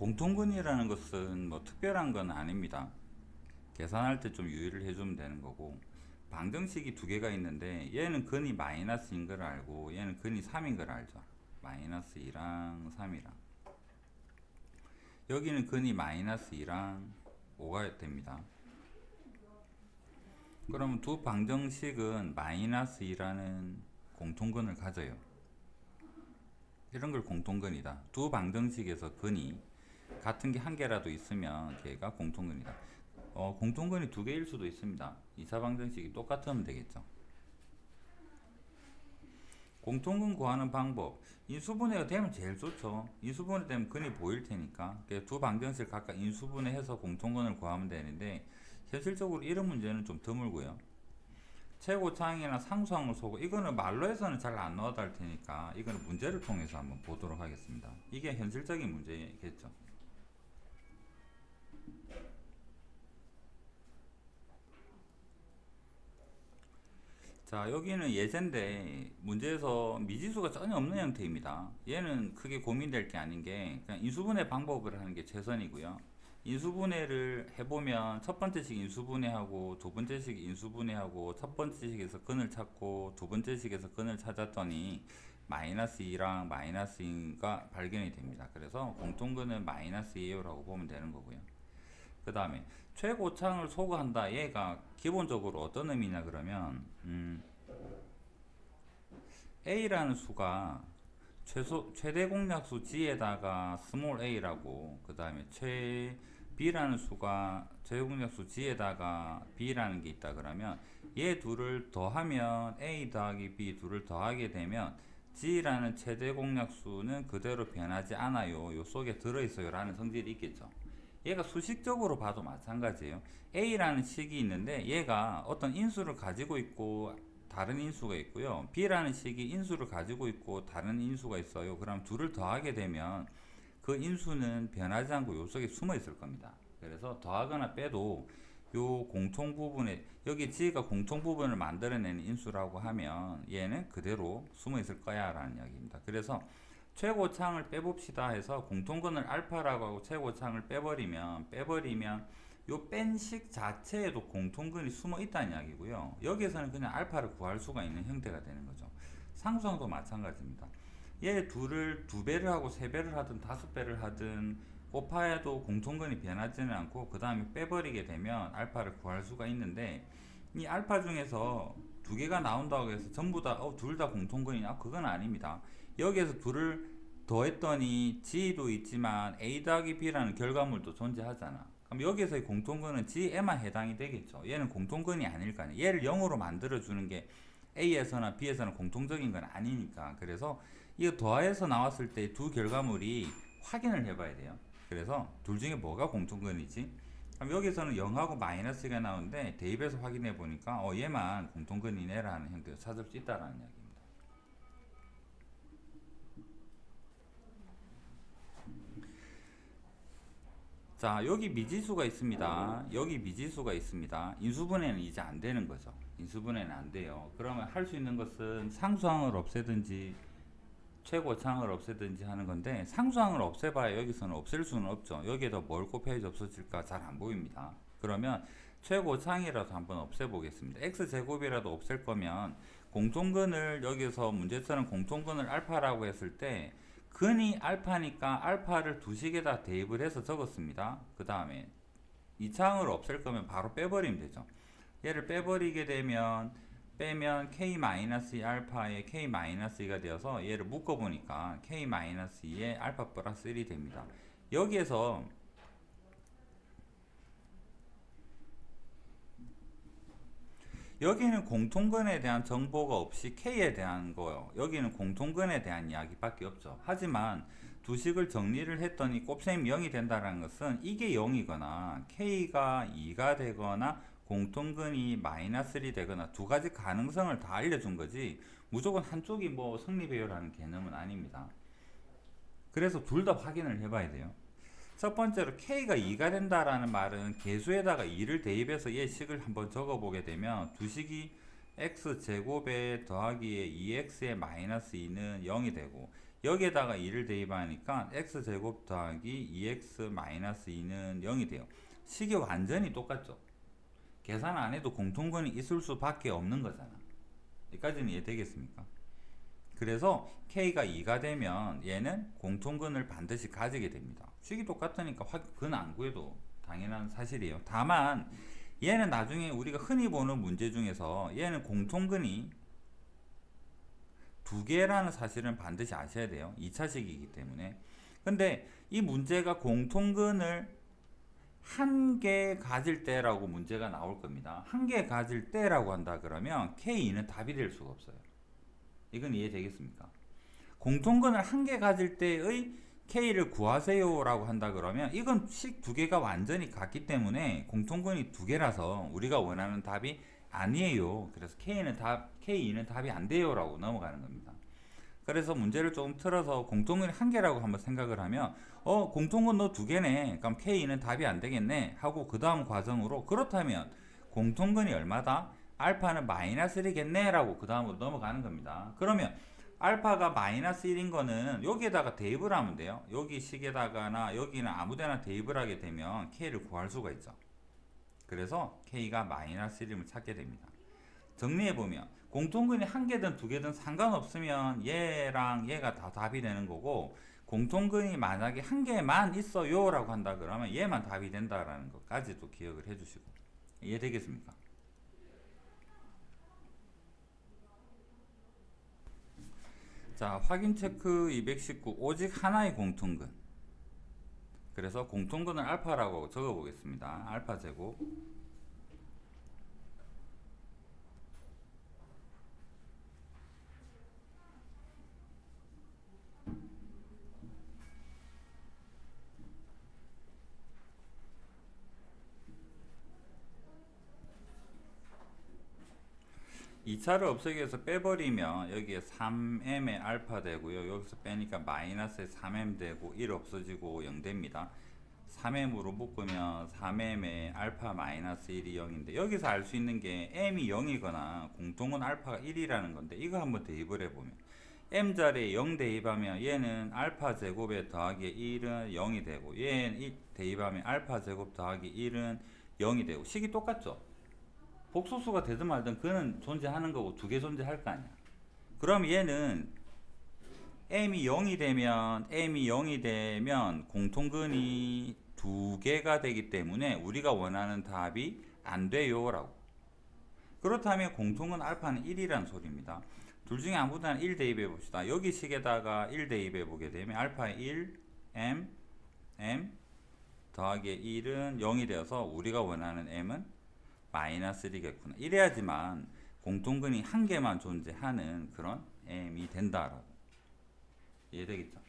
공통근이라는 것은 뭐 특별한 건 아닙니다. 계산할 때 좀 유의를 해주면 되는 거고, 방정식이 두 개가 있는데 얘는 근이 마이너스인 걸 알고 얘는 근이 3인 걸 알죠. 마이너스 2랑 3이랑, 여기는 근이 마이너스 2랑 5가 됩니다. 그러면 두 방정식은 마이너스 2라는 공통근을 가져요. 이런 걸 공통근이다. 두 방정식에서 근이 같은 게 한 개라도 있으면 걔가 공통근이다. 공통근이 두 개일 수도 있습니다. 2차 방정식이 똑같으면 되겠죠. 공통근 구하는 방법, 인수분해가 되면 제일 좋죠. 인수분해 되면 근이 보일 테니까 두 방정식 각각 인수분해해서 공통근을 구하면 되는데, 현실적으로 이런 문제는 좀 드물고요. 최고차항이나 상수항을 쏘고, 이거는 말로 해서는 잘 안 나와도 할 테니까 이거는 문제를 통해서 한번 보도록 하겠습니다. 이게 현실적인 문제겠죠. 자, 여기는 예제인데 문제에서 미지수가 전혀 없는 형태입니다. 얘는 크게 고민될 게 아닌 게 그냥 인수분해 방법을 하는 게 최선이고요. 인수분해를 해보면 첫 번째식 인수분해하고 두 번째식 인수분해하고 첫 번째식에서 근을 찾고 두 번째식에서 근을 찾았더니 마이너스 2랑 마이너스 2가 발견이 됩니다. 그래서 공통근은 마이너스 2라고 보면 되는 거고요. 그 다음에 최고창을 소거한다. 얘가 기본적으로 어떤 의미냐 그러면 A라는 수가 최대 공약수 G에다가 스몰 a라고, 그 다음에 B라는 수가 최대 공약수 G에다가 B라는 게 있다 그러면 얘 둘을 더하면 A 더하기 B 둘을 더하게 되면 G라는 최대 공약수는 그대로 변하지 않아요. 요 속에 들어있어요 라는 성질이 있겠죠. 얘가 수식적으로 봐도 마찬가지예요. A라는 식이 있는데 얘가 어떤 인수를 가지고 있고 다른 인수가 있고요. B라는 식이 인수를 가지고 있고 다른 인수가 있어요. 그럼 둘을 더하게 되면 그 인수는 변하지 않고 요 속에 숨어 있을 겁니다. 그래서 더하거나 빼도 요 공통 부분에, 여기 G가 공통 부분을 만들어내는 인수라고 하면 얘는 그대로 숨어 있을 거야 라는 이야기입니다. 그래서 최고창을 빼봅시다 해서 공통근을 알파라고 하고 최고창을 빼버리면 요 뺀식 자체에도 공통근이 숨어 있다는 이야기고요. 여기에서는 그냥 알파를 구할 수가 있는 형태가 되는 거죠. 상수항도 마찬가지입니다. 얘 둘을 두 배를 하고 세 배를 하든 다섯 배를 하든 곱하여도 공통근이 변하지는 않고 그 다음에 빼버리게 되면 알파를 구할 수가 있는데, 이 알파 중에서 두 개가 나온다고 해서 전부 다 둘 다 공통근이냐? 그건 아닙니다. 여기에서 둘을 더했더니 G도 있지만 A 더하기 B라는 결과물도 존재하잖아. 그럼 여기서의 공통근은 G에만 해당이 되겠죠. 얘는 공통근이 아닐까요? 얘를 0으로 만들어주는 게 A에서나 B에서는 공통적인 건 아니니까. 그래서 이거 더해서 나왔을 때 두 결과물이 확인을 해봐야 돼요. 그래서 둘 중에 뭐가 공통근이지? 그럼 여기서는 0하고 마이너스가 나오는데 대입해서 확인해 보니까 얘만 공통근이네라는 형태로 찾을 수 있다라는 이야기입니다. 자, 여기 미지수가 있습니다. 여기 미지수가 있습니다. 인수분해는 이제 안 되는 거죠. 인수분해는 안 돼요. 그러면 할 수 있는 것은 상수항을 없애든지 최고창을 없애든지 하는 건데, 상수항을 없애봐야 여기서는 없앨 수는 없죠. 여기에다 뭘 곱해야지 없어질까 잘 안 보입니다. 그러면 최고창이라도 한번 없애보겠습니다. x제곱이라도 없앨 거면 공통근을, 여기서 문제처럼 공통근을 알파라고 했을 때 근이 알파니까 알파를 두 식에다 대입을 해서 적었습니다. 그 다음에 이 창을 없앨 거면 바로 빼버리면 되죠. 얘를 빼버리게 되면 빼면 k-2 알파에 k-2가 되어서 얘를 묶어보니까 k-2에 알파 플러스 1이 됩니다. 여기에서 여기는 공통근에 대한 정보가 없이 K에 대한 거요. 여기는 공통근에 대한 이야기밖에 없죠. 하지만 두 식을 정리를 했더니 곱셈이 0이 된다는 것은 이게 0이거나 K가 2가 되거나 공통근이 마이너스 1이 되거나 두 가지 가능성을 다 알려준 거지, 무조건 한쪽이 뭐 성립해요라는 개념은 아닙니다. 그래서 둘 다 확인을 해봐야 돼요. 첫 번째로 K가 2가 된다라는 말은 계수에다가 2를 대입해서 얘 식을 한번 적어보게 되면 두 식이 x제곱에 더하기에 2x의 마이너스 2는 0이 되고, 여기에다가 2를 대입하니까 x제곱 더하기 2x 마이너스 2는 0이 돼요. 식이 완전히 똑같죠. 계산 안 해도 공통근이 있을 수밖에 없는 거잖아. 여기까지는 이해되겠습니까? 그래서 k가 2가 되면 얘는 공통근을 반드시 가지게 됩니다. 식이 똑같으니까 근 안 구해도 당연한 사실이에요. 다만 얘는 나중에 우리가 흔히 보는 문제 중에서 얘는 공통근이 두 개라는 사실은 반드시 아셔야 돼요. 2차식이기 때문에. 근데 이 문제가 공통근을 한 개 가질 때라고 문제가 나올 겁니다. 한 개 가질 때라고 한다 그러면 K2는 답이 될 수가 없어요. 이건 이해되겠습니까? 공통근을 한 개 가질 때의 K를 구하세요 라고 한다 그러면 이건 식 두 개가 완전히 같기 때문에 공통근이 두 개라서 우리가 원하는 답이 아니에요. 그래서 K2는 답이 안 돼요 라고 넘어가는 겁니다. 그래서 문제를 조금 틀어서 공통근이 한 개라고 한번 생각을 하면 공통근 너 두 개네. 그럼 K는 답이 안 되겠네 하고 그 다음 과정으로 그렇다면 공통근이 얼마다? 알파는 마이너스 1이겠네 라고 그 다음으로 넘어가는 겁니다. 그러면 알파가 마이너스 1인 거는 여기에다가 대입을 하면 돼요. 여기 식에다가나 여기는 아무데나 대입을 하게 되면 K를 구할 수가 있죠. 그래서 K가 마이너스 1임을 찾게 됩니다. 정리해보면 공통근이 한 개든 두 개든 상관없으면 얘랑 얘가 다 답이 되는 거고, 공통근이 만약에 한 개만 있어요 라고 한다 그러면 얘만 답이 된다라는 것까지도 기억을 해주시고. 이해되겠습니까? 자, 확인 체크 219 오직 하나의 공통근. 그래서 공통근을 알파라고 적어 보겠습니다. 알파 제곱 2차를 없애기 위해서 빼버리면 여기에 3m의 알파 되고요. 여기서 빼니까 마이너스 3m 되고 1 없어지고 0 됩니다. 3m으로 묶으면 3m의 알파 마이너스 1이 0인데 여기서 알 수 있는 게 m이 0이거나 공통은 알파가 1이라는 건데 이거 한번 대입을 해보면 m자리에 0 대입하면 얘는 알파 제곱에 더하기 1은 0이 되고 얘는 1 대입하면 알파 제곱 더하기 1은 0이 되고 식이 똑같죠? 복소수가 되든 말든 그는 존재하는 거고 두 개 존재할 거 아니야. 그럼 얘는 m이 0이 되면 공통근이 두 개가 되기 때문에 우리가 원하는 답이 안 돼요 라고. 그렇다면 공통근 알파는 1이란 소리입니다. 둘 중에 아무데나 1 대입해 봅시다. 여기 식에다가 1 대입해 보게 되면 알파의 1 m 더하기 1은 0이 되어서 우리가 원하는 m은 마이너스 1이겠구나. 이래야지만 공통근이 한 개만 존재하는 그런 m이 된다라고. 이해되겠죠?